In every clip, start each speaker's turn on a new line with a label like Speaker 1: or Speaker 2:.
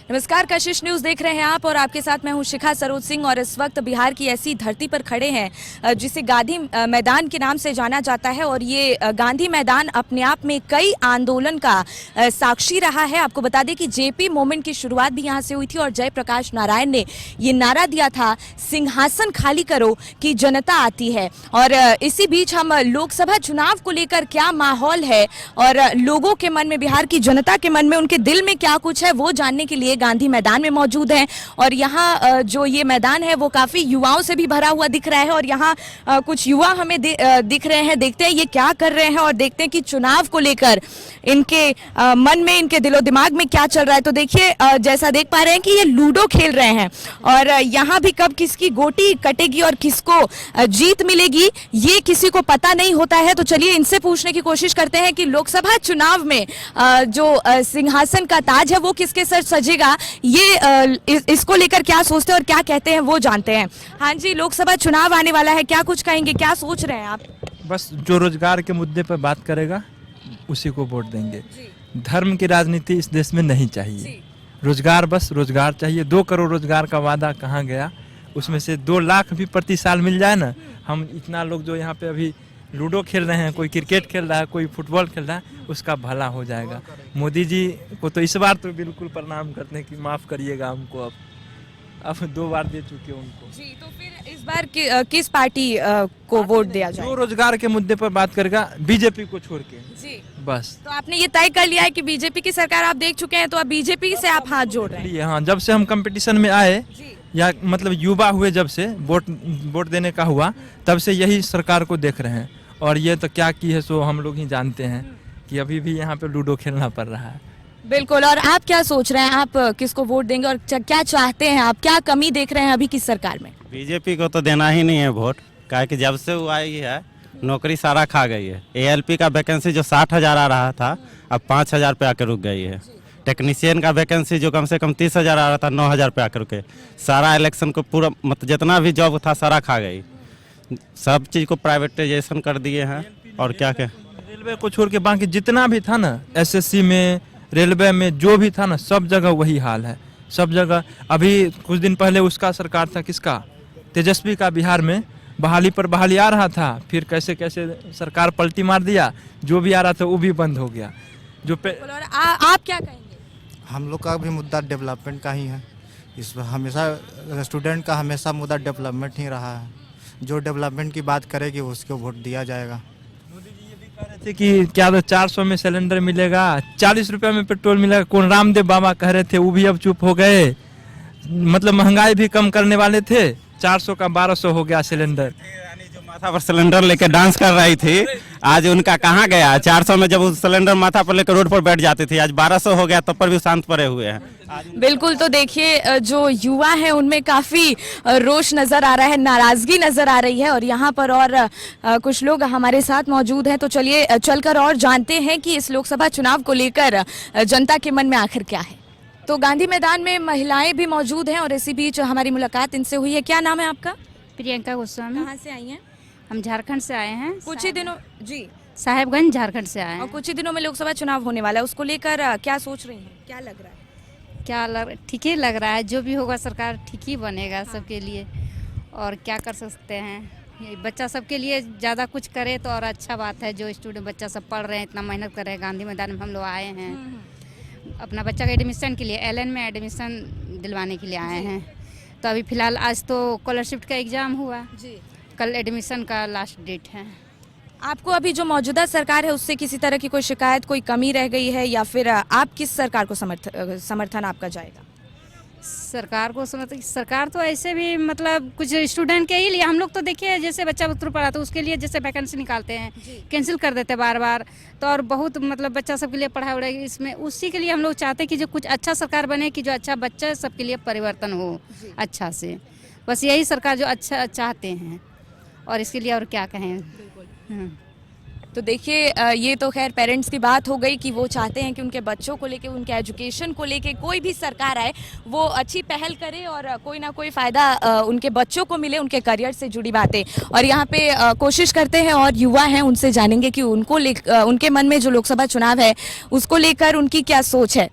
Speaker 1: नमस्कार, कशिश न्यूज देख रहे हैं आप और आपके साथ मैं हूं शिखा सरोज सिंह। और इस वक्त बिहार की ऐसी धरती पर खड़े हैं जिसे गांधी मैदान के नाम से जाना जाता है। और ये गांधी मैदान अपने आप में कई आंदोलन का साक्षी रहा है। आपको बता दें कि जेपी मूवमेंट की शुरुआत भी यहां से हुई थी और जयप्रकाश नारायण ने ये नारा दिया था, सिंहासन खाली करो कि जनता आती है। और इसी बीच हम लोकसभा चुनाव को लेकर क्या माहौल है और लोगों के मन में, बिहार की जनता के मन में, उनके दिल में क्या कुछ है, वो जानने के लिए गांधी मैदान में मौजूद हैं। और यहाँ जो ये मैदान है वो काफी युवाओं से भी भरा हुआ दिख रहा है। और यहाँ कुछ युवा हमें दिख रहे हैं। देखते हैं ये क्या कर रहे हैं और देखते हैं कि चुनाव को लेकर इनके मन में, इनके दिलो दिमाग में क्या चल रहा है। तो देखिए, जैसा देख पा रहे हैं कि ये लूडो खेल रहे हैं और यहाँ भी कब किसकी गोटी कटेगी और किसको जीत मिलेगी ये किसी को पता नहीं होता है। तो चलिए इनसे पूछने की कोशिश करते हैं कि लोकसभा चुनाव में जो सिंहासन का ताज है वो किसके सर सजेगा, ये इसको लेकर क्या सोचते हैं और क्या कहते हैं वो जानते हैं। हाँ जी, लोकसभा चुनाव आने वाला है, क्या कुछ कहेंगे, क्या सोच रहे हैं आप?
Speaker 2: बस जो रोजगार के मुद्दे पर बात करेगा उसी को वोट देंगे। धर्म की राजनीति इस देश में नहीं चाहिए। रोजगार, बस रोजगार चाहिए। 2 करोड़ रोजगार का वादा कहाँ गया? उसमें से 2 लाख भी प्रति साल मिल जाए ना, हम इतना लोग जो यहाँ पे अभी लूडो खेल रहे हैं, कोई क्रिकेट खेल रहा है, कोई फुटबॉल खेल रहा है, उसका भला हो जाएगा। मोदी जी को तो इस बार तो बिल्कुल प्रणाम करते हैं कि माफ़ करिएगा हमको, अब 2 बार दे चुके उनको
Speaker 1: जी। तो फिर इस बार किस पार्टी को वोट दिया जाए?
Speaker 2: जो रोजगार के मुद्दे पर बात करेगा बीजेपी को छोड़ के
Speaker 1: जी।
Speaker 2: बस।
Speaker 1: तो आपने ये तय कर लिया है कि बीजेपी की सरकार आप देख चुके हैं, तो अब बीजेपी से आप हाथ जोड़ रहे हैं?
Speaker 2: हाँ, जब से हम कंपटीशन में आए या मतलब युवा हुए, जब से वोट देने का हुआ, तब से यही सरकार को देख रहे हैं। और ये तो क्या की है सो हम लोग ही जानते हैं कि अभी भी यहाँ पे लूडो खेलना पड़ रहा है।
Speaker 1: बिल्कुल। और आप क्या सोच रहे हैं, आप किसको वोट देंगे और क्या चाहते हैं आप, क्या कमी देख रहे हैं अभी की सरकार में?
Speaker 3: बीजेपी को तो देना ही नहीं है वोट, काहे कि जब से वो आई है नौकरी सारा खा गई है। एएलपी का वैकेंसी जो 60,000 आ रहा था अब 5,000 पे आकर रुक गई है। टेक्नीशियन का वैकेंसी जो कम से कम 30,000 आ रहा था 9,000 पे आकर रुके। सारा इलेक्शन को पूरा मतलब जितना भी जॉब था सारा खा गई। सब चीज़ को प्राइवेटाइजेशन कर दिए हैं। और क्या
Speaker 2: रेलवे को छोड़ के बाकी जितना भी था ना, एसएससी में, रेलवे में जो भी था ना, सब जगह वही हाल है। सब जगह अभी कुछ दिन पहले उसका सरकार था, किसका, तेजस्वी का, बिहार में बहाली पर बहाली आ रहा था, फिर कैसे कैसे सरकार पलटी मार दिया, जो भी आ रहा था वो भी बंद हो गया।
Speaker 1: और आप क्या कहेंगे?
Speaker 4: हम लोग का भी मुद्दा डेवलपमेंट का ही है। इस हमेशा स्टूडेंट का हमेशा मुद्दा डेवलपमेंट ही रहा है। जो डेवलपमेंट की बात करेगी उसको वोट दिया जाएगा।
Speaker 2: मोदी जी ये भी कह रहे थे कि क्या तो 400 में सिलेंडर मिलेगा, 40 रुपये में पेट्रोल मिलेगा। कौन रामदेव बाबा कह रहे थे, वो भी अब चुप हो गए। मतलब महंगाई भी कम करने वाले थे, 400 का 1200 हो गया सिलेंडर।
Speaker 3: जो माथा पर सिलेंडर लेके डांस कर रही थी, आज उनका कहाँ गया? 400 में जब वो सिलेंडर माथा पर लेकर रोड पर बैठ जाती थी, आज 1200 हो गया, तब पर भी शांत पड़े हुए हैं।
Speaker 1: बिल्कुल। तो देखिए, जो युवा है उनमें काफी रोष नजर आ रहा है, नाराजगी नजर आ रही है। और यहाँ पर और कुछ लोग हमारे साथ मौजूद हैं, तो चलिए चलकर और जानते हैं कि इस लोकसभा चुनाव को लेकर जनता के मन में आखिर क्या है। तो गांधी मैदान में महिलाएं भी मौजूद हैं और इसी बीच हमारी मुलाकात इनसे हुई है। क्या नाम है आपका?
Speaker 5: प्रियंका गोस्वामी।
Speaker 1: कहाँ से आई हैं?
Speaker 5: हम झारखंड से आए हैं।
Speaker 1: कुछ ही दिनों जी,
Speaker 5: साहेबगंज झारखंड से आए
Speaker 1: और
Speaker 5: हैं।
Speaker 1: कुछ ही दिनों में लोकसभा चुनाव होने वाला है, उसको लेकर क्या सोच रही हैं, क्या लग रहा है?
Speaker 5: ठीक ही लग रहा है, जो भी होगा सरकार ठीक ही बनेगा सबके लिए। और क्या कर सकते हैं, ये बच्चा सबके लिए ज़्यादा कुछ करे तो और अच्छा बात है। जो स्टूडेंट बच्चा सब पढ़ रहे हैं, इतना मेहनत कर रहे हैं, गांधी मैदान में हम लोग आए हैं अपना बच्चा का एडमिशन के लिए, एलएन में एडमिशन दिलवाने के लिए आए हैं। तो अभी फ़िलहाल आज तो स्कॉलरशिप का एग्ज़ाम हुआ जी, कल एडमिशन का लास्ट डेट है।
Speaker 1: आपको अभी जो मौजूदा सरकार है उससे किसी तरह की कोई शिकायत, कोई कमी रह गई है, या फिर आप किस सरकार को समर्थन आपका जाएगा?
Speaker 5: सरकार को समझते, सरकार तो ऐसे भी मतलब कुछ स्टूडेंट के ही लिए, हम लोग तो देखिए जैसे बच्चा उत्तर पढ़ा तो उसके लिए जैसे वैकेंसी निकालते हैं, कैंसिल कर देते हैं बार बार। तो और बहुत मतलब बच्चा सबके लिए पढ़ाई उड़ाई इसमें, उसी के लिए हम लोग चाहते हैं कि जो कुछ अच्छा सरकार बने, कि जो अच्छा बच्चा सबके लिए परिवर्तन हो अच्छा से। बस यही सरकार जो अच्छा चाहते हैं, और इसके लिए और क्या कहें।
Speaker 1: तो देखिए, ये तो खैर पेरेंट्स की बात हो गई कि वो चाहते हैं कि उनके बच्चों को लेके, उनके एजुकेशन को लेके कोई भी सरकार आए वो अच्छी पहल करे और कोई ना कोई फ़ायदा उनके बच्चों को मिले, उनके करियर से जुड़ी बातें। और यहाँ पे कोशिश करते हैं और युवा हैं, उनसे जानेंगे कि उनके मन में जो लोकसभा चुनाव है उसको लेकर उनकी क्या सोच है।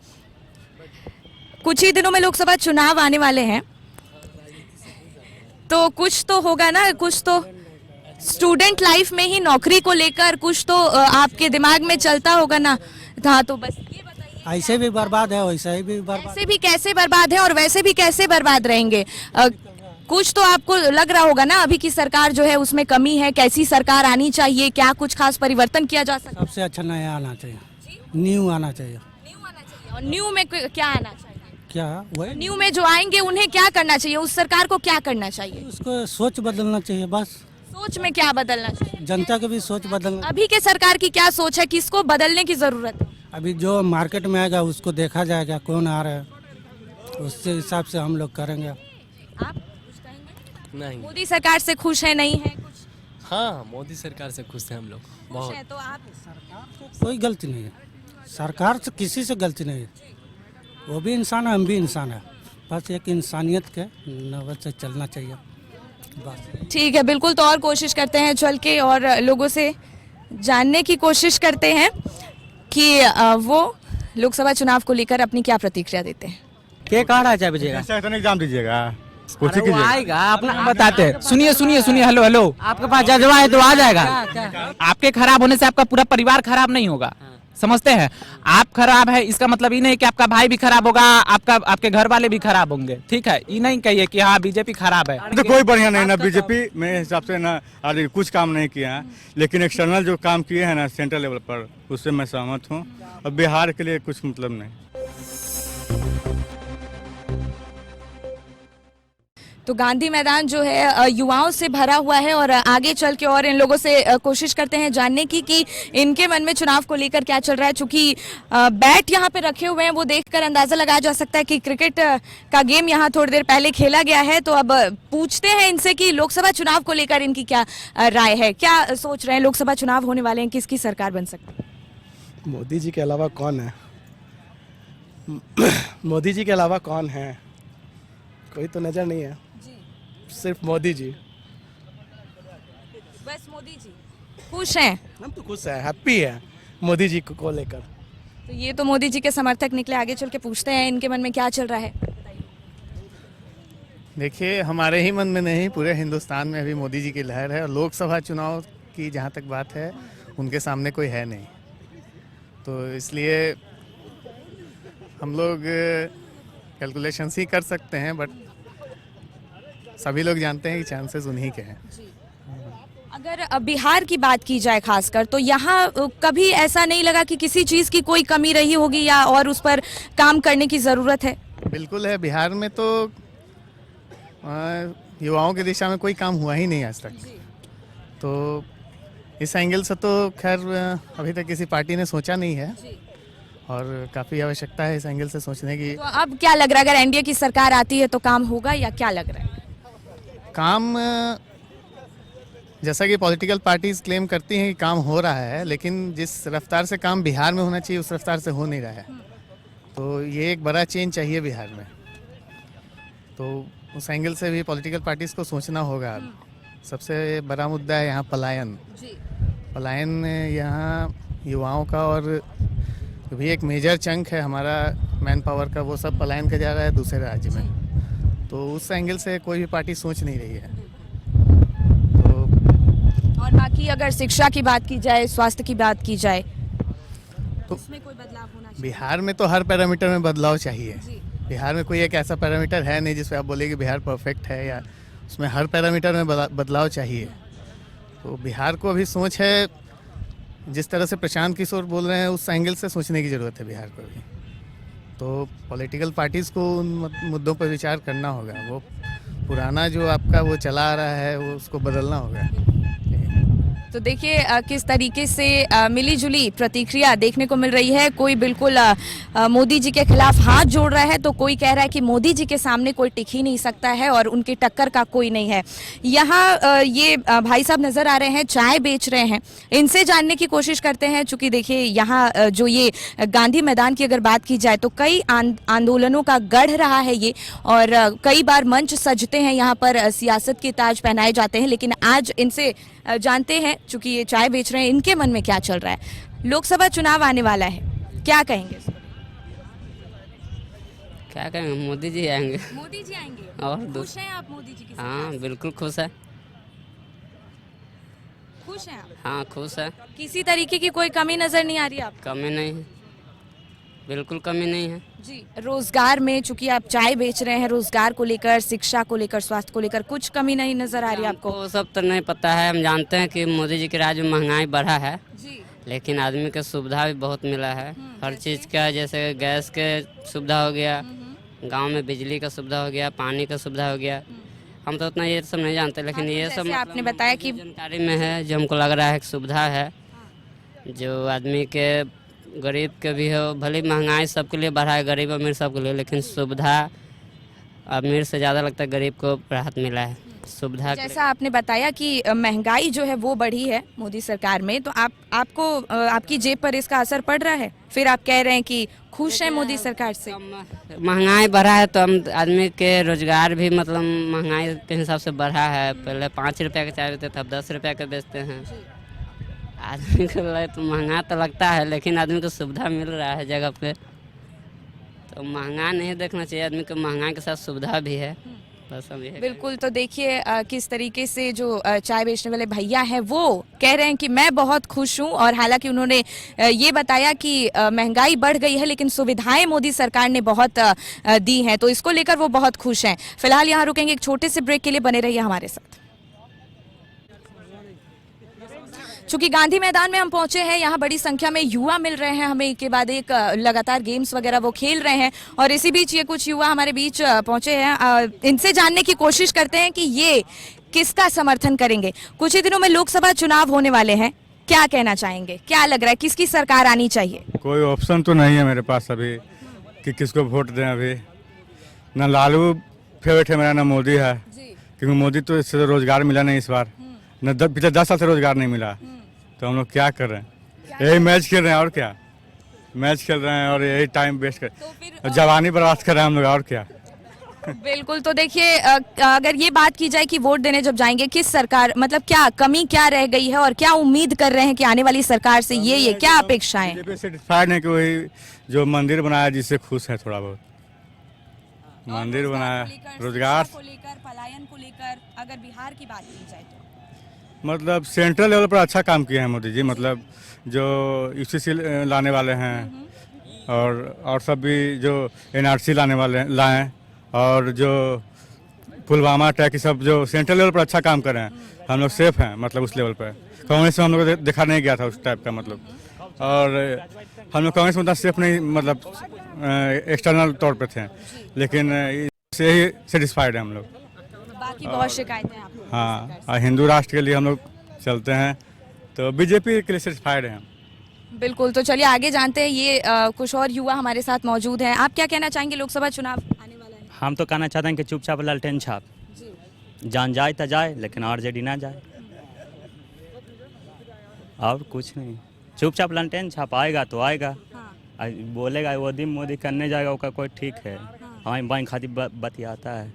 Speaker 1: कुछ ही दिनों में लोकसभा चुनाव आने वाले हैं, तो कुछ तो होगा ना, कुछ तो स्टूडेंट लाइफ में ही नौकरी को लेकर कुछ तो आपके दिमाग में चलता होगा ना। हाँ, तो बस ये बताइए,
Speaker 6: ऐसे भी बर्बाद है वैसे भी बर्बाद।
Speaker 1: ऐसे भी कैसे बर्बाद है और वैसे भी कैसे बर्बाद रहेंगे? कुछ तो आपको लग रहा होगा ना, अभी की सरकार जो है उसमें कमी है, कैसी सरकार आनी चाहिए, क्या कुछ खास परिवर्तन किया जा सकता है?
Speaker 6: सबसे अच्छा नया आना चाहिए, न्यू आना चाहिए।
Speaker 1: न्यू आना चाहिए। और न्यू में क्या आना चाहिए?
Speaker 6: क्या वही
Speaker 1: न्यू में जो आएंगे उन्हें क्या करना चाहिए, उस सरकार को क्या करना चाहिए?
Speaker 6: उसको सोच बदलना चाहिए बस।
Speaker 1: सोच में क्या बदलना चाहिए?
Speaker 6: जनता की भी सोच बदलना।
Speaker 1: अभी के सरकार की क्या सोच है, किसको बदलने की जरूरत है?
Speaker 6: अभी जो मार्केट में आएगा उसको देखा जाएगा कौन आ रहा है, उसके हिसाब से हम लोग करेंगे।
Speaker 1: आप कुछ कहेंगे?
Speaker 7: नहीं।
Speaker 1: मोदी सरकार से खुश है, नहीं है कुछ?
Speaker 7: हाँ, मोदी सरकार से खुश हैं हम लोग
Speaker 1: खुश
Speaker 7: बहुत।
Speaker 1: है तो आप
Speaker 6: कोई गलती नहीं है, सरकार से किसी से गलती नहीं है। वो भी इंसान है, हम भी इंसान है, बस एक इंसानियत के नवत से चलना चाहिए बस।
Speaker 1: ठीक है, बिल्कुल। तो और कोशिश करते हैं चल के और लोगों से जानने की कोशिश करते हैं कि वो लोकसभा चुनाव को लेकर अपनी क्या प्रतिक्रिया देते हैं।
Speaker 8: के कह रहा है 4 बजेगा?
Speaker 9: एग्जाम दीजिएगा,
Speaker 8: अरे वो आएगा, अपना बताते हैं। सुनिए सुनिए सुनिए, हेलो हेलो, आपके पास जज्बा है तो आ जाएगा। आपके खराब होने से आपका पूरा परिवार खराब नहीं होगा, समझते हैं? आप खराब है इसका मतलब ये नहीं कि आपका भाई भी खराब होगा, आपके घर वाले भी खराब होंगे, ठीक है? ये नहीं कहिए कि हाँ बीजेपी खराब है।
Speaker 9: तो कोई बढ़िया नहीं ना बीजेपी मेरे हिसाब से ना, आज कुछ काम नहीं किया है, लेकिन एक्सटर्नल जो काम किए हैं ना सेंट्रल लेवल पर, उससे मैं सहमत हूँ। और बिहार के लिए कुछ मतलब नहीं।
Speaker 1: तो गांधी मैदान जो है युवाओं से भरा हुआ है और आगे चल के और इन लोगों से कोशिश करते हैं जानने की कि इनके मन में चुनाव को लेकर क्या चल रहा है। चूंकि बैट यहाँ पे रखे हुए हैं, वो देखकर अंदाजा लगाया जा सकता है कि क्रिकेट का गेम यहाँ थोड़ी देर पहले खेला गया है। तो अब पूछते हैं इनसे कि लोकसभा चुनाव को लेकर इनकी क्या राय है, क्या सोच रहे हैं। लोकसभा चुनाव होने वाले हैं, किसकी सरकार बन सकती है?
Speaker 10: मोदी जी के अलावा कौन है? मोदी जी के अलावा कौन है? कोई तो नजर नहीं है, सिर्फ मोदी जी।
Speaker 1: बस मोदी जी खुश हैं?
Speaker 10: हम तो खुश हैं, हैप्पी है मोदी जी को लेकर।
Speaker 1: तो ये तो मोदी जी के समर्थक निकले, आगे चल के पूछते हैं इनके मन में क्या चल रहा है।
Speaker 11: देखिए, हमारे ही मन में नहीं, पूरे हिंदुस्तान में अभी मोदी जी की लहर है। और लोकसभा चुनाव की जहाँ तक बात है, उनके सामने कोई है नहीं, तो इसलिए हम लोग कैलकुलेशंस ही कर सकते हैं, बट सभी लोग जानते हैं कि चांसेस उन्हीं के हैं।
Speaker 1: अगर बिहार की बात की जाए खासकर, तो यहाँ कभी ऐसा नहीं लगा कि किसी चीज़ की कोई कमी रही होगी या और उस पर काम करने की ज़रूरत है?
Speaker 11: बिल्कुल है। बिहार में तो युवाओं की दिशा में कोई काम हुआ ही नहीं आज तक, तो इस एंगल से तो खैर अभी तक किसी पार्टी ने सोचा नहीं है, और काफ़ी आवश्यकता है इस एंगल से सोचने की।
Speaker 1: तो अब क्या लग रहा है, अगर एनडीए की सरकार आती है तो काम होगा या क्या लग रहा है?
Speaker 11: काम जैसा कि पॉलिटिकल पार्टीज क्लेम करती हैं कि काम हो रहा है, लेकिन जिस रफ्तार से काम बिहार में होना चाहिए उस रफ्तार से हो नहीं रहा है, तो ये एक बड़ा चेंज चाहिए बिहार में। तो उस एंगल से भी पॉलिटिकल पार्टीज को सोचना होगा। सबसे बड़ा मुद्दा है यहाँ पलायन यहाँ युवाओं का, और भी एक मेजर चंक है हमारा मैन पावर का, वो सब पलायन कर जा रहा है दूसरे राज्य में, तो उस एंगल से कोई भी पार्टी सोच नहीं रही है। तो
Speaker 1: और बाकी अगर शिक्षा की बात की जाए, स्वास्थ्य की बात की जाए, तो उसमें कोई बदलाव होना चाहिए।
Speaker 11: बिहार में तो हर पैरामीटर में बदलाव चाहिए। बिहार में कोई एक ऐसा पैरामीटर है नहीं जिसपे आप बोले कि बिहार परफेक्ट है, या उसमें हर पैरामीटर में बदलाव चाहिए। तो बिहार को अभी सोच है, जिस तरह से प्रशांत किशोर बोल रहे हैं उस एंगल से सोचने की ज़रूरत है बिहार को भी। तो पॉलिटिकल पार्टीज़ को उन मुद्दों पर विचार करना होगा। वो पुराना जो आपका वो चला आ रहा है, वो उसको बदलना होगा।
Speaker 1: तो देखिए किस तरीके से मिली जुली प्रतिक्रिया देखने को मिल रही है। कोई बिल्कुल मोदी जी के खिलाफ हाथ जोड़ रहा है, तो कोई कह रहा है कि मोदी जी के सामने कोई टिक ही नहीं सकता है और उनकी टक्कर का कोई नहीं है। यहाँ ये भाई साहब नजर आ रहे हैं, चाय बेच रहे हैं, इनसे जानने की कोशिश करते हैं। चूंकि देखिए यहाँ जो ये गांधी मैदान की अगर बात की जाए तो कई आंदोलनों का गढ़ रहा है ये, और कई बार मंच सजते हैं यहाँ पर, सियासत के ताज पहनाए जाते हैं। लेकिन आज इनसे जानते हैं, चूंकि ये चाय बेच रहे हैं, इनके मन में क्या चल रहा है। लोकसभा चुनाव आने वाला है, क्या कहेंगे?
Speaker 12: क्या कहेंगे, मोदी जी आएंगे।
Speaker 1: मोदी जी आएंगे
Speaker 12: और
Speaker 1: खुश हैं आप मोदी जी की सरकार
Speaker 12: हाँ
Speaker 1: से?
Speaker 12: बिल्कुल खुश है।
Speaker 1: खुश हैं आप?
Speaker 12: हाँ खुश है,
Speaker 1: किसी तरीके की कोई कमी नजर नहीं आ रही आपको?
Speaker 12: कमी नहीं है, बिल्कुल कमी नहीं है।
Speaker 1: जी, रोजगार में चूंकि आप चाय बेच रहे हैं, रोजगार को लेकर, शिक्षा को लेकर, स्वास्थ्य को लेकर कुछ कमी नहीं नजर आ रही आपको?
Speaker 12: वो सब तो नहीं पता है, हम जानते हैं कि मोदी जी के राज में महंगाई बढ़ा है,
Speaker 1: जी,
Speaker 12: लेकिन आदमी को सुविधा भी बहुत मिला है। हर चीज़ का, जैसे गैस के सुविधा हो गया, गांव में बिजली का सुविधा हो गया, पानी का सुविधा हो गया। हम तो उतना ये सब नहीं जानते, लेकिन ये सब
Speaker 1: जैसे आपने बताया कि
Speaker 12: जानकारी में है, जो हमको लग रहा है कि सुविधा है, जो आदमी के गरीब के भी हो, भले महंगाई सबके लिए बढ़ा है, गरीब अमीर सबके लिए, लेकिन सुविधा अमीर से ज़्यादा लगता है गरीब को राहत मिला है सुविधा के।
Speaker 1: जैसा आपने बताया कि महंगाई जो है वो बढ़ी है मोदी सरकार में, तो आपको आपकी जेब पर इसका असर पड़ रहा है? फिर आप कह रहे हैं कि खुश हैं मोदी सरकार से?
Speaker 12: महंगाई बढ़ा है तो हम आदमी के रोजगार भी मतलब महंगाई के हिसाब से बढ़ा है। पहले 5 रुपये का चाय बेचते थे, अब 10 रुपये का बेचते हैं। आदमी को तो महंगा तो लगता है, लेकिन आदमी को सुविधा मिल रहा है जगह पे, तो महंगा नहीं देखना चाहिए आदमी को, महंगाई के साथ सुविधा भी है। बस हम ये
Speaker 1: बिल्कुल, तो देखिए किस तरीके से जो चाय बेचने वाले भैया हैं वो कह रहे हैं कि मैं बहुत खुश हूं, और हालांकि उन्होंने ये बताया कि महंगाई बढ़ गई है लेकिन सुविधाएं मोदी सरकार ने बहुत दी हैं, तो इसको लेकर वो बहुत खुश हैं। फिलहाल यहाँ रुकेंगे, एक छोटे से ब्रेक के लिए बने रहिए हमारे साथ। चूंकि गांधी मैदान में हम पहुंचे हैं, यहाँ बड़ी संख्या में युवा मिल रहे हैं हमें, एक के बाद एक लगातार गेम्स वगैरह वो खेल रहे हैं, और इसी बीच ये कुछ युवा हमारे बीच पहुंचे हैं। इनसे जानने की कोशिश करते हैं कि ये किसका समर्थन करेंगे। कुछ ही दिनों में लोकसभा चुनाव होने वाले हैं, क्या कहना चाहेंगे, क्या लग रहा है किसकी सरकार आनी चाहिए?
Speaker 9: कोई ऑप्शन तो नहीं है मेरे पास अभी कि किसको वोट दें। अभी ना लालू फेवरेट है मेरा, ना मोदी है, क्योंकि मोदी तो इससे रोजगार मिला नहीं इस बार, न पिछले 10 साल से रोजगार नहीं मिला। तो हम लोग क्या कर रहे हैं, यही मैच खेल रहे हैं, और क्या मैच खेल रहे हैं और यही टाइम वेस्ट कर, जवानी बर्बाद कर रहे हैं हम लोग, और क्या।
Speaker 1: बिल्कुल, तो देखिए अगर ये बात की जाए कि वोट देने जब जाएंगे, किस सरकार, मतलब क्या कमी क्या रह गई है और क्या उम्मीद कर रहे हैं कि आने वाली सरकार से ये क्या अपेक्षाएं?
Speaker 9: सेटिस्फाइड है कि वही जो मंदिर बनाया जिससे खुश है, थोड़ा बहुत मंदिर बनाया, रोजगार
Speaker 1: को लेकर, पलायन को लेकर, अगर बिहार की बात की जाए तो
Speaker 9: मतलब सेंट्रल लेवल पर अच्छा काम किए हैं मोदी जी। मतलब जो यूसीसी लाने वाले हैं और सब भी जो एनआरसी लाने वाले लाएं, और जो पुलवामा अटैक, सब जो सेंट्रल लेवल पर अच्छा काम कर रहे हैं, हम लोग सेफ हैं। मतलब उस लेवल पर कांग्रेस में हम लोग देखा नहीं गया था उस टाइप का, मतलब। और हम लोग कांग्रेस में उतना सेफ नहीं, मतलब एक्सटर्नल तौर पे थे, लेकिन इससे ही सेटिस्फाइड है हम लोग।
Speaker 1: बाकी बहुत शिकायतें हैं आपको?
Speaker 9: हाँ, और हिंदू राष्ट्र के लिए हम लोग चलते हैं, तो बीजेपी के लिए सेटिस्फाइड हैं।
Speaker 1: बिल्कुल, तो चलिए आगे जानते हैं। ये कुछ और युवा हमारे साथ मौजूद हैं, आप क्या कहना चाहेंगे? लोकसभा चुनाव आने वाला है।
Speaker 13: हम तो कहना चाहते हैं कि चुपचाप लालटेन छाप, जान जाए तो जाए, लेकिन आरजेडी ना जाए, और कुछ नहीं। चुपचाप लालटेन छाप, आएगा तो आएगा, बोलेगा मोदी करने जाएगा, उसका कोई ठीक है। हमारी बैंक खातिर बतियाता है।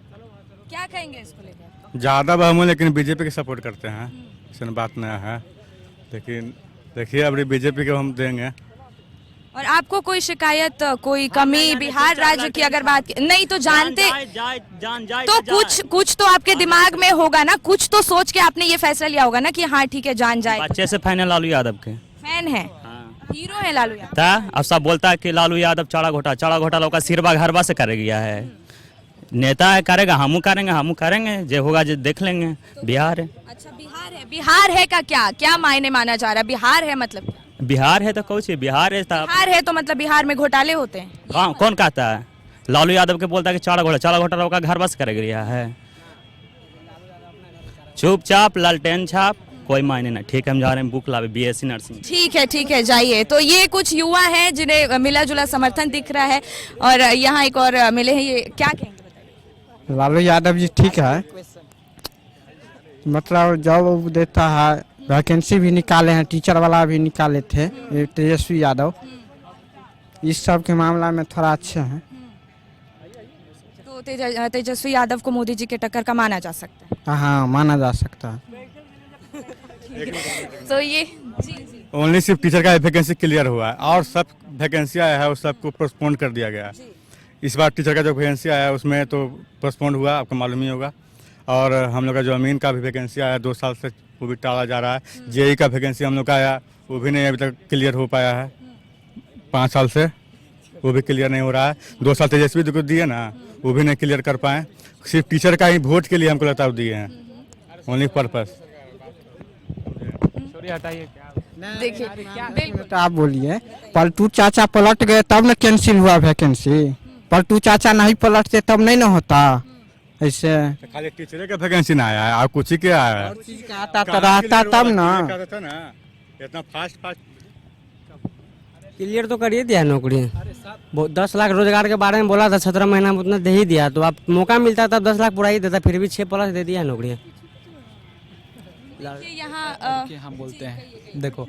Speaker 1: क्या कहेंगे इसको लेकर?
Speaker 9: ज़्यादा बहुमत लेकिन बीजेपी के सपोर्ट करते हैं, ऐसा बात नहीं है, लेकिन देखिए अभी बीजेपी को हम देंगे।
Speaker 1: और आपको कोई शिकायत, कोई कमी बिहार राज्य की अगर बात नहीं तो जानते तो कुछ तो आपके दिमाग में होगा ना, कुछ तो सोच के आपने ये फैसला लिया होगा ना कि हाँ ठीक है जान जाए।
Speaker 13: अच्छे से फैन है लालू यादव के,
Speaker 1: फैन है, हीरो है लालू यादव।
Speaker 13: अब सब बोलता है कि लालू यादव चाड़ा घोटा का सिरवा घरवा से कर गया है, नेता है करेगा, हम करेंगे, जो होगा जो देख लेंगे। बिहार है।
Speaker 1: अच्छा, बिहार है का क्या मायने माना जा रहा है? बिहार है मतलब
Speaker 13: बिहार है तो कुछ बिहार है
Speaker 1: तो मतलब बिहार में घोटाले होते हैं?
Speaker 13: कौन कहता है? लालू यादव के बोलता है कि चाड़ा घोटा का घर बस कर गया है। चुपचाप लालटेन छाप, कोई मायने नहीं। ठीक है, हम जा रहे हैं बुक लावे, बीएससी नर्सिंग।
Speaker 1: ठीक है जाइए। तो ये कुछ युवा हैं जिन्हें मिला जुला समर्थन दिख रहा है, और यहाँ एक और मिले हैं, ये क्या कहेंगे?
Speaker 14: लालू यादव जी ठीक है, मतलब जॉब देता है, वैकेंसी भी निकाले हैं, टीचर वाला भी निकाले थे, तेजस्वी यादव, इस सब के मामला में थोड़ा अच्छे हैं।
Speaker 1: तो तेजस्वी यादव को मोदी जी के टक्कर का माना जा सकता है?
Speaker 14: हाँ, माना जा सकता है।
Speaker 1: तो ये
Speaker 9: ओनली सिर्फ टीचर का वैकेंसी क्लियर हुआ है, और सब वैकेंसी आया है, उस सबको पोस्टपोन कर दिया गया है। इस बार टीचर का जो वैकेंसी आया उसमें तो पोस्टपोन हुआ, आपको मालूम ही होगा। और हम लोग का जो अमीन का भी वैकेंसी आया 2 साल से, वो भी टाला जा रहा है। जेई का वैकेंसी हम लोग का आया, वो भी नहीं अभी तक क्लियर हो पाया है। 5 साल से वो भी क्लियर नहीं हो रहा है। 2 साल तेजस्वी को दिए ना, वो भी नहीं क्लियर कर पाए। सिर्फ टीचर का ही वोट के लिए हमको लगता है दिए हैं, ओनली पर्पस।
Speaker 1: देखिए
Speaker 14: तो आप बोलिए, पलटू चाचा पलट गए तब न कैंसिल हुआ वैकेंसी। पलटू चाचा नहीं पलटते तब नहीं ना होता ऐसे।
Speaker 9: खाली टीचर का वैकेंसी ना आया है, आप कुछ ही क्या आया है?
Speaker 14: आता तो रहता तब ना।
Speaker 9: इतना फास्ट
Speaker 15: क्लियर तो करिए दिया नौकरी। 10 लाख रोजगार के बारे में बोला था, 17 महीना में उतना दे ही दिया। तो आप मौका मिलता तब 10 लाख पूरा ही देता, फिर भी 6+ दे दिया नौकरियाँ।
Speaker 1: यहाँ
Speaker 8: हम बोलते हैं देखो,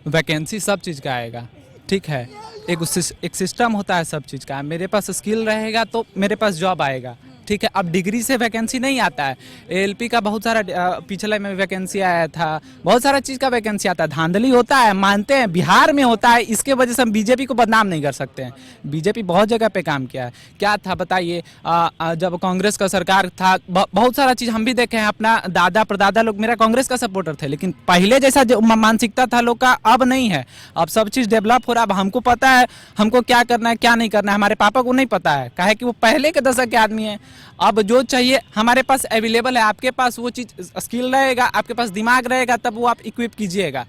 Speaker 8: वैकेंसी सब चीज़ का आएगा, ठीक है। एक सिस्टम होता है सब चीज़ का। मेरे पास स्किल रहेगा तो मेरे पास जॉब आएगा, ठीक है। अब डिग्री से वैकेंसी नहीं आता है। एएलपी का बहुत सारा पिछले में वैकेंसी आया था, बहुत सारा चीज़ का वैकेंसी आता है। धांधली होता है, मानते हैं, बिहार में होता है। इसके वजह से हम बीजेपी को बदनाम नहीं कर सकते हैं। बीजेपी बहुत जगह पे काम किया है। क्या था बताइए, जब कांग्रेस का सरकार था, बहुत सारा चीज़ हम भी देखे हैं। अपना दादा परदादा लोग मेरा कांग्रेस का सपोर्टर थे, लेकिन पहले जैसा जो मानसिकता था लोग का अब नहीं है। अब सब चीज़ डेवलप हो रहा है। अब हमको पता है हमको क्या करना है क्या नहीं करना है। हमारे पापा को नहीं पता है, काहे कि वो पहले के दशक के आदमी हैं। अब जो चाहिए हमारे पास अवेलेबल है। आपके पास वो चीज़ स्किल रहेगा, आपके पास दिमाग रहेगा, तब वो आप इक्विप कीजिएगा।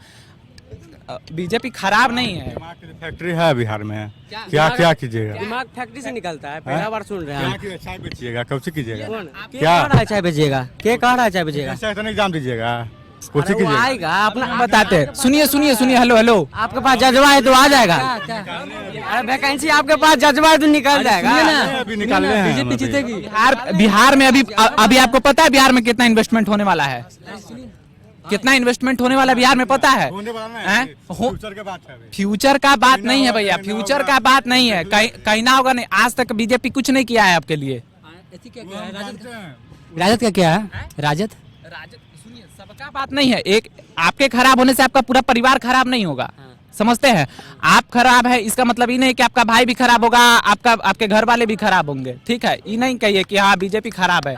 Speaker 8: बीजेपी खराब नहीं है।
Speaker 9: फैक्ट्री है बिहार में, क्या क्या कीजिएगा?
Speaker 15: दिमाग फैक्ट्री से निकलता है, पहला बार सुन रहे हैं।
Speaker 9: चाय बेचिएगा, कब से कीजिएगा?
Speaker 15: क्या चाय बेचिएगा? क्या कह रहा है चाय बेचिएगा?
Speaker 9: एग्जाम दीजिएगा, कुछ
Speaker 15: अरे वो
Speaker 9: कीजिएगा।
Speaker 15: आएगा अपना
Speaker 8: बताते हैं। सुनिए, हेलो।
Speaker 15: आपके पास जज्बा है तो आ जाएगा। अरे वैकेंसी आपके पास जज्बा है तो निकल जाएगा।
Speaker 9: अभी निकालने हैं
Speaker 15: बीजेपी जीतेगी।
Speaker 8: बिहार में अभी आपको पता है बिहार में कितना इन्वेस्टमेंट होने वाला है? कितना इन्वेस्टमेंट होने वाला बिहार में पता है? फ्यूचर का बात नहीं है भैया, फ्यूचर का बात नहीं है। कहीं ना होगा नहीं। आज तक बीजेपी कुछ नहीं किया है आपके लिए।
Speaker 15: राजद का क्या है? राजद
Speaker 8: सुनिए, सबका बात नहीं है। एक आपके खराब होने से आपका पूरा परिवार खराब नहीं होगा, समझते हैं? आप खराब है इसका मतलब ये नहीं कि आपका भाई भी खराब होगा, आपके घर वाले भी खराब होंगे, ठीक है। ये नहीं कहिए कि हाँ बीजेपी खराब है।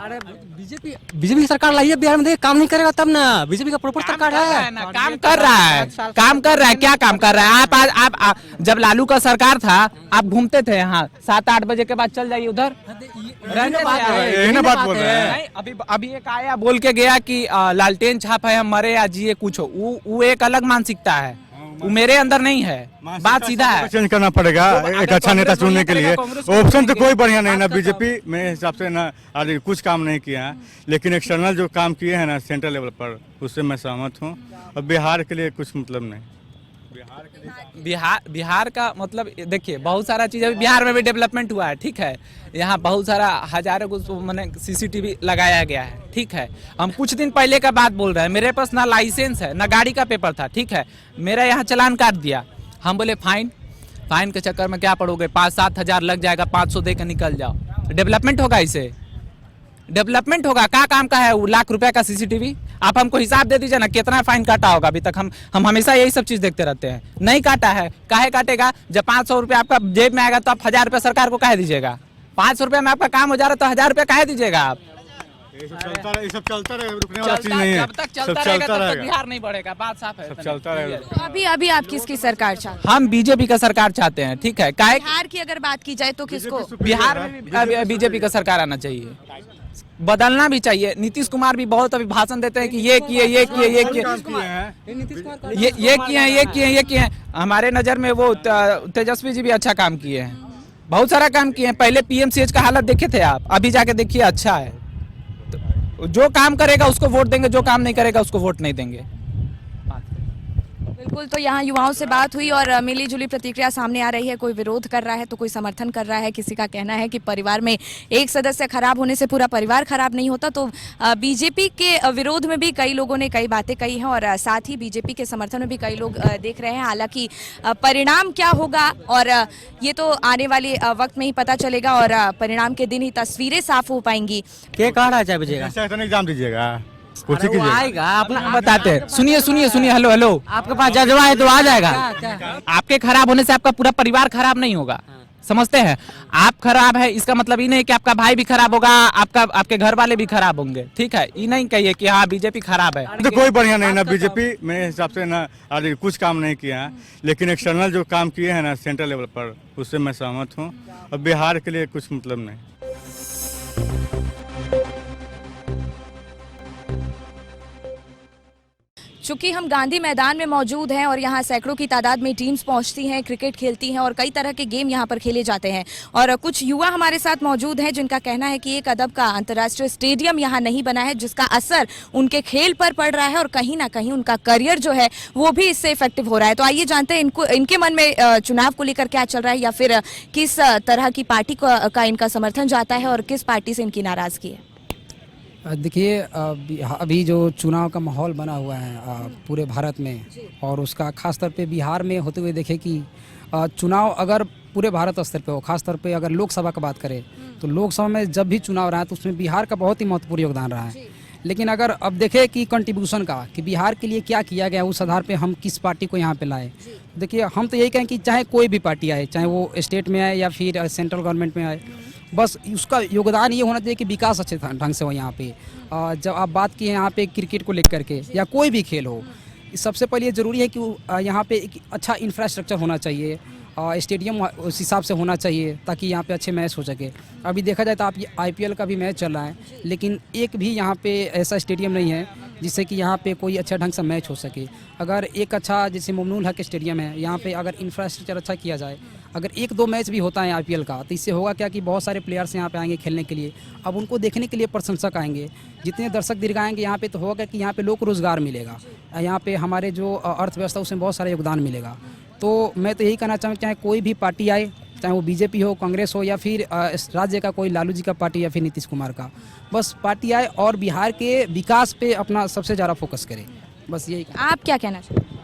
Speaker 15: बीजेपी की सरकार लाइए बिहार में, काम नहीं करेगा तब ना। बीजेपी का प्रॉपर सरकार है,
Speaker 8: काम कर रहा है। क्या काम कर रहा है? आप जब लालू का सरकार था आप घूमते थे यहाँ, 7-8 बजे के बाद चल जाइए उधर।
Speaker 9: यही ना बात बोल रहे हैं।
Speaker 8: अभी एक आया बोल के गया कि लालटेन छाप है, हम मरे या जिए कुछ हो। वो एक अलग मानसिकता है, वो मेरे अंदर नहीं है। बात सीधा है।
Speaker 9: चेंज करना पड़ेगा एक अच्छा नेता चुनने के लिए। ऑप्शन तो कोई बढ़िया नहीं ना बीजेपी मेरे हिसाब से ना, आज कुछ काम नहीं किया है। लेकिन एक्सटर्नल जो काम किए हैं ना सेंट्रल लेवल पर, उससे मैं सहमत हूँ। और बिहार के लिए कुछ मतलब नहीं।
Speaker 8: बिहार का मतलब देखिए, बहुत सारा चीज़ अभी बिहार में भी डेवलपमेंट हुआ है, ठीक है। यहाँ बहुत सारा हजारों को मैंने CCTV लगाया गया है, ठीक है। हम कुछ दिन पहले का बात बोल रहे हैं। मेरे पास ना लाइसेंस है ना गाड़ी का पेपर था, ठीक है। मेरा यहाँ चालान काट दिया। हम बोले फाइन के चक्कर में क्या पड़ोगे, 5-7 हज़ार लग जाएगा, 500 दे के निकल जाओ। डेवलपमेंट होगा इसे? डेवलपमेंट होगा? क्या काम का है वो ₹1,00,000 का CCTV? आप हमको हिसाब दे दीजिए ना कितना फाइन काटा होगा अभी तक। हम हमेशा यही सब चीज देखते रहते हैं। नहीं काटा है, काहे काटेगा? जब 500 रुपये आपका जेब में आएगा तो आप 1,000 रुपये सरकार को काहे दीजिएगा? 500 रुपये में आपका काम हो जा रहा है तो 1,000 रुपये काहे दीजिएगा आप?
Speaker 9: ये सब चलता रहे, रुकने वाला चीज नहीं है।
Speaker 8: जब तक चलता रहेगा तब तक बिहार नहीं बढ़ेगा, बात साफ है।
Speaker 9: सब चलता रहेगा।
Speaker 1: तो अभी आप किसकी सरकार चाहते
Speaker 8: हम बीजेपी का सरकार चाहते हैं, ठीक है।
Speaker 1: हैं? बिहार की अगर बात की जाए तो किसको?
Speaker 8: बिहार में बीजेपी का सरकार आना चाहिए, बदलना भी चाहिए। नीतीश कुमार भी बहुत अभी भाषण देते हैं कि ये किए। हमारे नज़र में वो तेजस्वी जी भी अच्छा काम किए हैं, बहुत सारा काम किए हैं। पहले PMCH का हालत देखे थे आप, अभी जाके देखिए अच्छा है। तो जो काम करेगा उसको वोट देंगे, जो काम नहीं करेगा उसको वोट नहीं देंगे।
Speaker 1: बिल्कुल। तो यहाँ युवाओं से बात हुई और मिली जुली प्रतिक्रिया सामने आ रही है। कोई विरोध कर रहा है तो कोई समर्थन कर रहा है। किसी का कहना है कि परिवार में एक सदस्य खराब होने से पूरा परिवार खराब नहीं होता। तो बीजेपी के विरोध में भी कई लोगों ने कई बातें कही हैं और साथ ही बीजेपी के समर्थन में भी कई लोग देख रहे हैं। हालांकि परिणाम क्या होगा और ये तो आने वाले वक्त में ही पता चलेगा और परिणाम के दिन ही तस्वीरें साफ हो पाएंगी।
Speaker 15: क्या कह रहा है चाय बेचिएगा?
Speaker 9: एग्जाम दीजिएगा, कुछ
Speaker 15: अरे वो
Speaker 9: कीजिएगा।
Speaker 15: आएगा अपना
Speaker 8: बताते हैं। सुनिए, हेलो।
Speaker 15: आपके पास जज्बा है तो आ जाएगा।
Speaker 8: आपके खराब होने से आपका पूरा परिवार खराब नहीं होगा, समझते हैं? आप खराब है इसका मतलब ये नहीं कि आपका भाई भी खराब होगा, आपके घर वाले भी खराब होंगे, ठीक है? ये नहीं कहिए कि हाँ बीजेपी खराब है।
Speaker 9: तो कोई बढ़िया नहीं ना, बीजेपी मेरे हिसाब से ना आज कुछ काम नहीं किया है, लेकिन एक्सटर्नल जो काम किए हैं ना सेंट्रल लेवल पर, उससे मैं सहमत हूँ। और बिहार के लिए कुछ मतलब नहीं।
Speaker 1: चूंकि हम गांधी मैदान में मौजूद हैं और यहाँ सैकड़ों की तादाद में टीम्स पहुंचती हैं, क्रिकेट खेलती हैं और कई तरह के गेम यहाँ पर खेले जाते हैं, और कुछ युवा हमारे साथ मौजूद हैं जिनका कहना है कि एक अदब का अंतर्राष्ट्रीय स्टेडियम यहाँ नहीं बना है, जिसका असर उनके खेल पर पड़ रहा है और कहीं ना कहीं उनका करियर जो है वो भी इससे इफेक्टिव हो रहा है। तो आइए जानते हैं इनके मन में चुनाव को लेकर क्या चल रहा है, या फिर किस तरह की पार्टी का इनका समर्थन जाता है और किस पार्टी से इनकी नाराजगी है।
Speaker 16: देखिए, अभी जो चुनाव का माहौल बना हुआ है पूरे भारत में, और उसका खास तौर पे बिहार में होते हुए देखे कि चुनाव अगर पूरे भारत स्तर पे हो, खास तौर पे अगर लोकसभा की बात करें तो लोकसभा में जब भी चुनाव रहा है तो उसमें बिहार का बहुत ही महत्वपूर्ण योगदान रहा है। लेकिन अगर अब देखें कि कंट्रीब्यूशन का कि बिहार के लिए क्या किया गया, उस आधार पे हम किस पार्टी को यहाँ पे लाए। देखिए, हम तो यही कहें कि चाहे कोई भी पार्टी आए, चाहे वो स्टेट में आए या फिर सेंट्रल गवर्नमेंट में आए, बस उसका योगदान ये होना चाहिए कि विकास अच्छे ढंग से हो यहाँ पे। जब आप बात की यहाँ पे क्रिकेट को लेकर के या कोई भी खेल हो, सबसे पहले ये ज़रूरी है कि यहाँ पे एक अच्छा इंफ्रास्ट्रक्चर होना चाहिए, स्टेडियम उस हिसाब से होना चाहिए ताकि यहाँ पे अच्छे मैच हो सके। अभी देखा जाए तो आप IPL का भी मैच चल रहा है, लेकिन एक भी यहाँ पे ऐसा स्टेडियम नहीं है जिससे कि यहाँ पे कोई अच्छा ढंग से मैच हो सके। अगर एक अच्छा जैसे ममनून हक स्टेडियम है, यहाँ पे अगर इंफ्रास्ट्रक्चर अच्छा किया जाए, अगर 1-2 मैच भी होता है IPL का, तो इससे होगा क्या कि बहुत सारे प्लेयर्स यहाँ पे आएंगे खेलने के लिए। अब उनको देखने के लिए प्रशंसक आएंगे, जितने दर्शक दीर्घ आएंगे यहाँ पे, तो होगा कि यहाँ पे लोग को रोज़गार मिलेगा, यहाँ पे हमारे जो अर्थव्यवस्था उसमें बहुत सारा योगदान मिलेगा। तो मैं तो यही कहना चाहूँगा, चाहे कोई भी पार्टी आए, चाहे वो बीजेपी हो, कांग्रेस हो, या फिर राज्य का कोई लालू जी का पार्टी या फिर नीतीश कुमार का, बस पार्टी आए और बिहार के विकास पे अपना सबसे ज़्यादा फोकस करे, बस यही। आप क्या कहना चाहेंगे?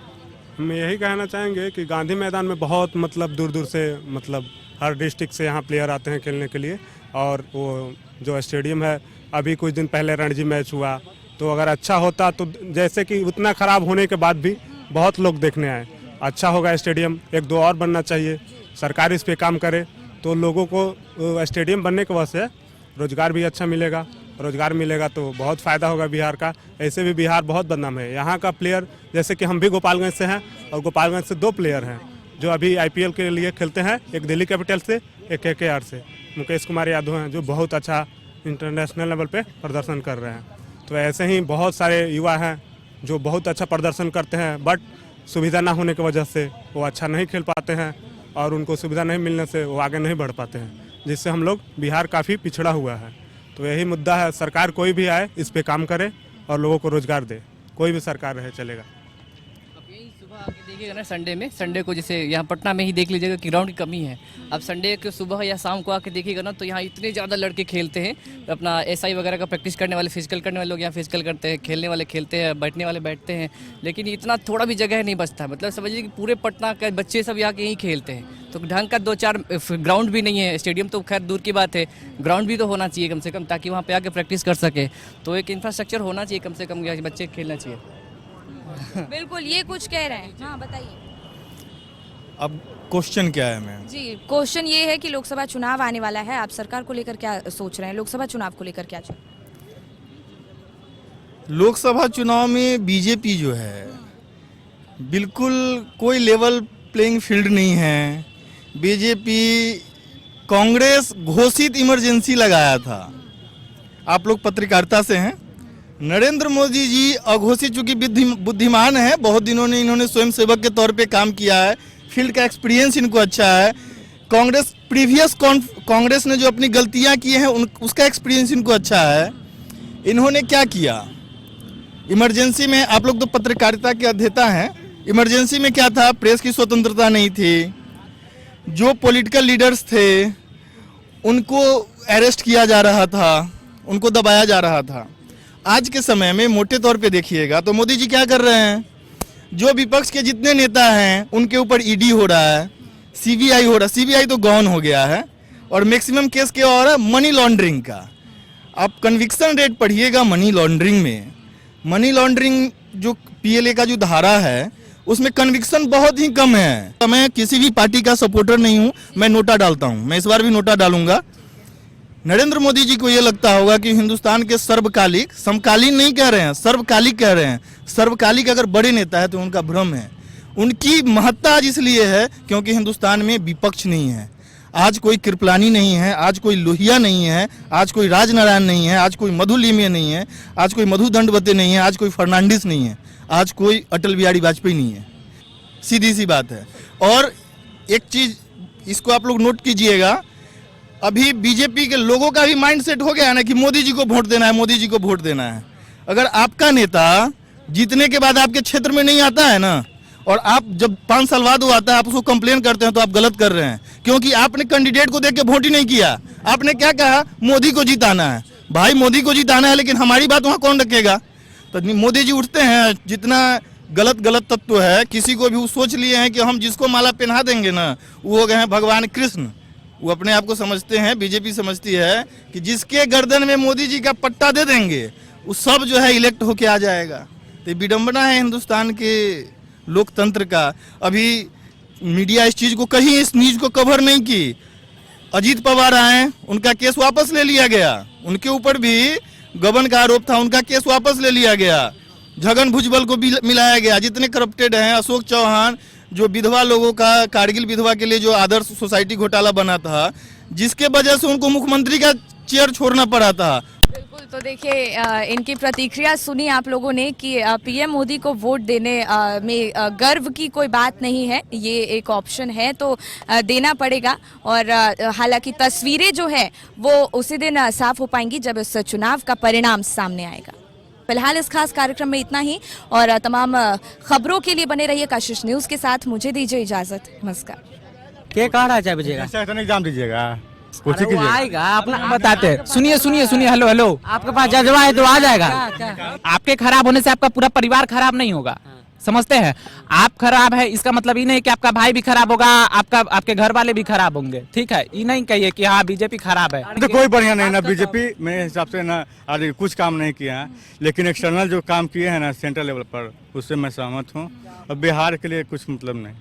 Speaker 17: हम यही कहना चाहेंगे कि गांधी मैदान में बहुत दूर दूर से हर डिस्ट्रिक्ट से यहाँ प्लेयर आते हैं खेलने के लिए, और वो जो स्टेडियम है, अभी कुछ दिन पहले रणजी मैच हुआ, तो अगर अच्छा होता तो जैसे कि उतना ख़राब होने के बाद भी बहुत लोग देखने आए। अच्छा होगा स्टेडियम, 1-2 और बनना चाहिए, सरकार इस पे काम करे तो लोगों को स्टेडियम बनने की वजह से रोज़गार भी अच्छा मिलेगा, रोज़गार मिलेगा तो बहुत फ़ायदा होगा बिहार का। ऐसे भी बिहार बहुत बदनाम है। यहाँ का प्लेयर, जैसे कि हम भी गोपालगंज से हैं, और गोपालगंज से 2 प्लेयर हैं जो अभी IPL के लिए खेलते हैं, एक दिल्ली कैपिटल से, एक KKR से, मुकेश कुमार यादव हैं, जो बहुत अच्छा इंटरनेशनल लेवल पे प्रदर्शन कर रहे हैं। तो ऐसे ही बहुत सारे युवा हैं जो बहुत अच्छा प्रदर्शन करते हैं, बट सुविधा ना होने की वजह से वो अच्छा नहीं खेल पाते हैं, और उनको सुविधा नहीं मिलने से वो आगे नहीं बढ़ पाते हैं, जिससे हम लोग बिहार काफ़ी पिछड़ा हुआ है। तो यही मुद्दा है, सरकार कोई भी आए इस पे काम करे और लोगों को रोज़गार दे, कोई भी सरकार रहे चलेगा।
Speaker 7: सुबह आके देखिएगा ना, संडे को जैसे यहाँ पटना में ही देख लीजिएगा कि ग्राउंड की कमी है। अब संडे को सुबह या शाम को आके देखिएगा ना, तो यहाँ इतने ज़्यादा लड़के खेलते हैं, अपना SI वगैरह का प्रैक्टिस करने वाले, फिजिकल करने वाले लोग यहाँ फिजिकल करते हैं, खेलने वाले खेलते हैं, बैठने वाले बैठते हैं, लेकिन इतना थोड़ा भी जगह नहीं बचता। मतलब समझिए कि पूरे पटना के बच्चे सब यहाँ के यहीं खेलते हैं, तो ढंग का 2-4 ग्राउंड भी नहीं है। स्टेडियम तो खैर दूर की बात है, ग्राउंड भी तो होना चाहिए कम से कम, ताकि वहाँ पे आके प्रैक्टिस कर सके। तो एक इंफ्रास्ट्रक्चर होना चाहिए कम से कम, बच्चे खेलना चाहिए।
Speaker 1: बिल्कुल, ये कुछ कह रहे हैं। हाँ बताइए।
Speaker 18: अब क्वेश्चन क्या है मैम?
Speaker 1: जी, क्वेश्चन ये है कि लोकसभा चुनाव आने वाला है, आप सरकार को लेकर क्या सोच रहे हैं, लोकसभा चुनाव को लेकर क्या चल?
Speaker 18: लोकसभा चुनाव में बीजेपी जो है बिल्कुल कोई लेवल प्लेइंग फील्ड नहीं है। बीजेपी, कांग्रेस घोषित इमरजेंसी लगाया था, आप लोग पत्रकारिता से हैं। नरेंद्र मोदी जी अघोषित, चूंकि बुद्धिमान है, बहुत दिनों ने इन्होंने स्वयं सेवक के तौर पे काम किया है, फील्ड का एक्सपीरियंस इनको अच्छा है। कांग्रेस ने जो अपनी गलतियां की हैं उसका एक्सपीरियंस इनको अच्छा है। इन्होंने क्या किया इमरजेंसी में, आप लोग तो पत्रकारिता के अध्येता हैं, इमरजेंसी में क्या था? प्रेस की स्वतंत्रता नहीं थी, जो पॉलिटिकल लीडर्स थे उनको अरेस्ट किया जा रहा था, उनको दबाया जा रहा था। आज के समय में मोटे तौर पे देखिएगा तो मोदी जी क्या कर रहे हैं, जो विपक्ष के जितने नेता हैं उनके ऊपर ED हो रहा है, CBI हो रहा है, CBI तो गॉन हो गया है, और मैक्सिमम केस क्या हो रहा है? मनी लॉन्ड्रिंग का। आप कन्विक्शन रेट पढ़िएगा मनी लॉन्ड्रिंग में, मनी लॉन्ड्रिंग जो PLA का जो धारा है उसमें कन्विक्शन बहुत ही कम है। मैं किसी भी पार्टी का सपोर्टर नहीं हूं, मैं नोटा डालता हूं, मैं इस बार भी नोटा डालूंगा। नरेंद्र मोदी जी को यह लगता होगा कि हिंदुस्तान के सर्वकालिक, समकालीन नहीं कह रहे हैं, सर्वकालिक कह रहे हैं, सर्वकालिक अगर बड़े नेता है तो उनका भ्रम है। उनकी महत्ता आज इसलिए है क्योंकि हिंदुस्तान में विपक्ष नहीं है। आज कोई कृपलानी नहीं है, आज कोई लोहिया नहीं है, आज कोई राजनारायण नहीं है, आज कोई मधुलिमय नहीं है, आज कोई मधु दंडवते नहीं है, आज कोई फर्नांडिस नहीं है, आज कोई अटल बिहारी वाजपेयी नहीं है। सीधी सी बात है। और एक चीज इसको आप लोग नोट कीजिएगा, अभी बीजेपी के लोगों का भी माइंड सेट हो गया है ना कि मोदी जी को वोट देना है, मोदी जी को वोट देना है। अगर आपका नेता जीतने के बाद आपके क्षेत्र में नहीं आता है ना, और आप जब 5 साल बाद वो आता है आप उसको कंप्लेन करते हैं, तो आप गलत कर रहे हैं, क्योंकि आपने कैंडिडेट को देख के वोट ही नहीं किया। आपने क्या कहा, मोदी को जिताना है। भाई मोदी को जिताना है, लेकिन हमारी बात वहाँ कौन रखेगा? तो मोदी जी उठते हैं, जितना गलत तत्व है, किसी को भी वो सोच लिए हैं कि हम जिसको माला पहना देंगे ना, वो हो गए हैं भगवान कृष्ण। वो अपने आप को समझते हैं, बीजेपी समझती है कि जिसके गर्दन में मोदी जी का पट्टा दे देंगे वो सब जो है इलेक्ट होके आ जाएगा। तो विडंबना है हिंदुस्तान के लोकतंत्र का। अभी मीडिया इस चीज को, कहीं इस न्यूज को कवर नहीं की। अजीत पवार आए, उनका केस वापस ले लिया गया, उनके ऊपर भी गबन का आरोप था, उनका केस वापस ले लिया गया। छगन भुजबल को भी मिलाया गया। जितने करप्टेड हैं, अशोक चौहान जो विधवा लोगों का, कारगिल विधवा के लिए जो आदर्श सोसाइटी घोटाला बना था, जिसके वजह से उनको मुख्यमंत्री का चेयर छोड़ना पड़ा था।
Speaker 1: बिल्कुल, तो देखिए इनकी प्रतिक्रिया सुनी आप लोगों ने कि पीएम मोदी को वोट देने में गर्व की कोई बात नहीं है, ये एक ऑप्शन है तो देना पड़ेगा। और हालांकि तस्वीरें जो है वो उसी दिन साफ हो पाएंगी जब इस चुनाव का परिणाम सामने आएगा। फिलहाल इस खास कार्यक्रम में इतना ही, और तमाम खबरों के लिए बने रहिए कशिश न्यूज के साथ। मुझे दीजिए इजाजत, नमस्कार।
Speaker 15: क्या कह रहा है बजेगा?
Speaker 9: एग्जाम दीजिएगा,
Speaker 8: अरे वो आएगा, अपना बताते हैं। सुनिए सुनिए सुनिए, हेलो हेलो, आपके पास जज्बा है तो आ जाएगा। आपके खराब होने से आपका पूरा परिवार खराब नहीं होगा, समझते हैं? आप खराब है इसका मतलब ये नहीं कि आपका भाई भी खराब होगा, आपके घर वाले भी खराब होंगे, ठीक है? ये नहीं कहिए कि हाँ बीजेपी खराब है।
Speaker 9: तो कोई बढ़िया नहीं ना, बीजेपी मेरे हिसाब से ना आज कुछ काम नहीं किया है, लेकिन एक्सटर्नल जो काम किए हैं ना सेंट्रल लेवल पर, उससे मैं सहमत हूँ। और बिहार के लिए कुछ मतलब नहीं।